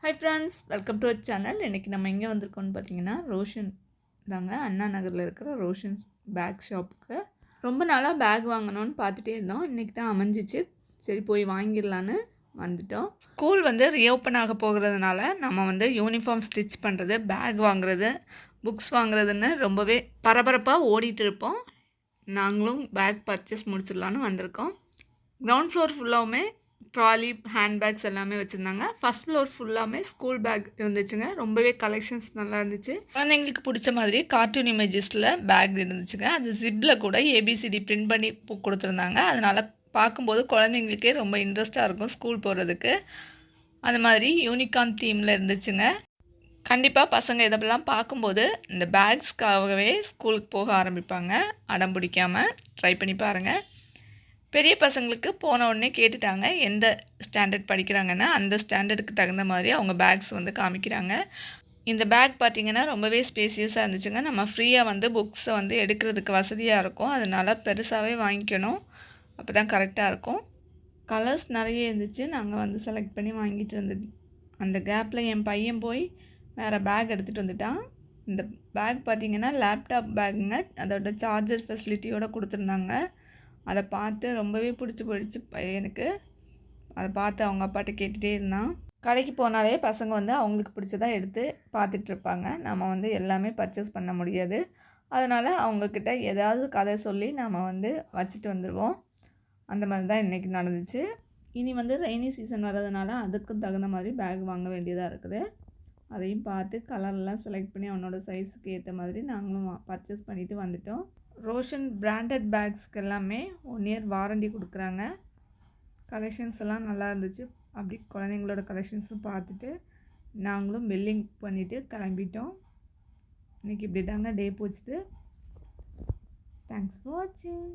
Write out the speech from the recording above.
Hi friends, welcome to our channel. இன்றைக்கி நம்ம எங்கே வந்திருக்கோம்னு பார்த்தீங்கன்னா ரோஷன் தாங்க, அண்ணா நகரில் இருக்கிற ரோஷன்ஸ் பேக் ஷாப்புக்கு. ரொம்ப நாளாக பேக் வாங்கணும்னு பார்த்துட்டே இருந்தோம். இன்றைக்கி தான் அமைஞ்சிச்சு. சரி போய் வாங்கிடலான்னு வந்துட்டோம். ஸ்கூல் வந்து ரீஓப்பன் ஆக போகிறதுனால நம்ம வந்து யூனிஃபார்ம் ஸ்டிச் பண்ணுறது, பேக் வாங்குறது, புக்ஸ் வாங்குறதுன்னு ரொம்பவே பரபரப்பாக ஓடிட்டு இருப்போம். நாங்களும் பேக் பர்ச்சேஸ் முடிச்சிடலான்னு வந்திருக்கோம். கிரவுண்ட் ஃப்ளோர் ஃபுல்லாகவுமே ட்ராலி, ஹேண்ட்பேக்ஸ் எல்லாமே வச்சுருந்தாங்க. ஃபஸ்ட் ஃப்ளோர் ஃபுல்லாமே ஸ்கூல் பேக் இருந்துச்சுங்க. ரொம்பவே கலெக்ஷன்ஸ் நல்லா இருந்துச்சு. குழந்தைங்களுக்கு பிடிச்ச மாதிரி கார்ட்டூன் இமேஜஸில் பேக் இருந்துச்சுங்க. அது ஜிப்பில் கூட ஏபிசிடி பிரிண்ட் பண்ணி கொடுத்துருந்தாங்க. அதனால் பார்க்கும்போது குழந்தைங்களுக்கே ரொம்ப இன்ட்ரெஸ்ட்டாக இருக்கும் ஸ்கூல் போகிறதுக்கு. அது மாதிரி யூனிகார்ன் தீமில் இருந்துச்சுங்க. கண்டிப்பாக பசங்க இதெல்லாம் பார்க்கும்போது இந்த பேக்ஸ்க்காகவே ஸ்கூலுக்கு போக ஆரம்பிப்பாங்க. அடம் பிடிக்காமல் ட்ரை பண்ணி பாருங்கள். பெரிய பசங்களுக்கு போன உடனே கேட்டுட்டாங்க எந்த ஸ்டாண்டர்ட் படிக்கிறாங்கன்னா அந்த ஸ்டாண்டர்டுக்கு தகுந்த மாதிரி அவங்க பேக்ஸ் வந்து காமிக்கிறாங்க. இந்த பேக் பார்த்திங்கன்னா ரொம்பவே ஸ்பேசியஸாக இருந்துச்சுங்க. நம்ம ஃப்ரீயாக வந்து புக்ஸை வந்து எடுக்கிறதுக்கு வசதியாக இருக்கும். அதனால் பெருசாகவே வாங்கிக்கணும், அப்போ தான் கரெக்டாக இருக்கும். கலர்ஸ் நிறைய இருந்துச்சு. நாங்கள் வந்து செலக்ட் பண்ணி வாங்கிட்டு இருந்தது. அந்த கேப்பில் என் பையன் போய் வேறு பேக் எடுத்துகிட்டு வந்துட்டான். இந்த பேக் பார்த்திங்கன்னா லேப்டாப் பேக்குங்க. அதோட சார்ஜர் ஃபெசிலிட்டியோடு கொடுத்துருந்தாங்க. அதை பார்த்து ரொம்பவே பிடிச்சி போயிடுச்சு பையனுக்கு. அதை பார்த்து அவங்க அப்பாட்ட கேட்டுகிட்டே இருந்தான். கடைக்கு போனாலே பசங்க வந்து அவங்களுக்கு பிடிச்சதா எடுத்து பார்த்துட்ருப்பாங்க. நம்ம வந்து எல்லாமே பர்ச்சேஸ் பண்ண முடியாது. அதனால் அவங்கக்கிட்ட ஏதாவது கதை சொல்லி நம்ம வந்து வச்சுட்டு வந்துடுவோம். அந்த மாதிரி தான் இன்றைக்கி நடந்துச்சு. இனி வந்து ரெய்னி சீசன் வர்றதுனால அதுக்கும் தகுந்த மாதிரி பேக் வாங்க வேண்டியதாக இருக்குது. அதையும் பார்த்து கலர்லாம் செலக்ட் பண்ணி அவனோட சைஸுக்கு ஏற்ற மாதிரி நாங்களும் பர்ச்சேஸ் பண்ணிவிட்டு வந்துட்டோம். ரோஷன் பிராண்டட் பேக்ஸ்க்கு எல்லாமே 1 இயர் வாரண்டி கொடுக்குறாங்க. கலெக்ஷன்ஸ் எல்லாம் நல்லா இருந்துச்சு. அப்படி குழந்தைங்களோட கலெக்ஷன்ஸும் பார்த்துட்டு நாங்களும் பில்லிங் பண்ணிவிட்டு கிளம்பிட்டோம். இன்றைக்கி இப்படி தாங்க டே போச்சுது. தேங்க்ஸ் ஃபார் வாட்சிங்.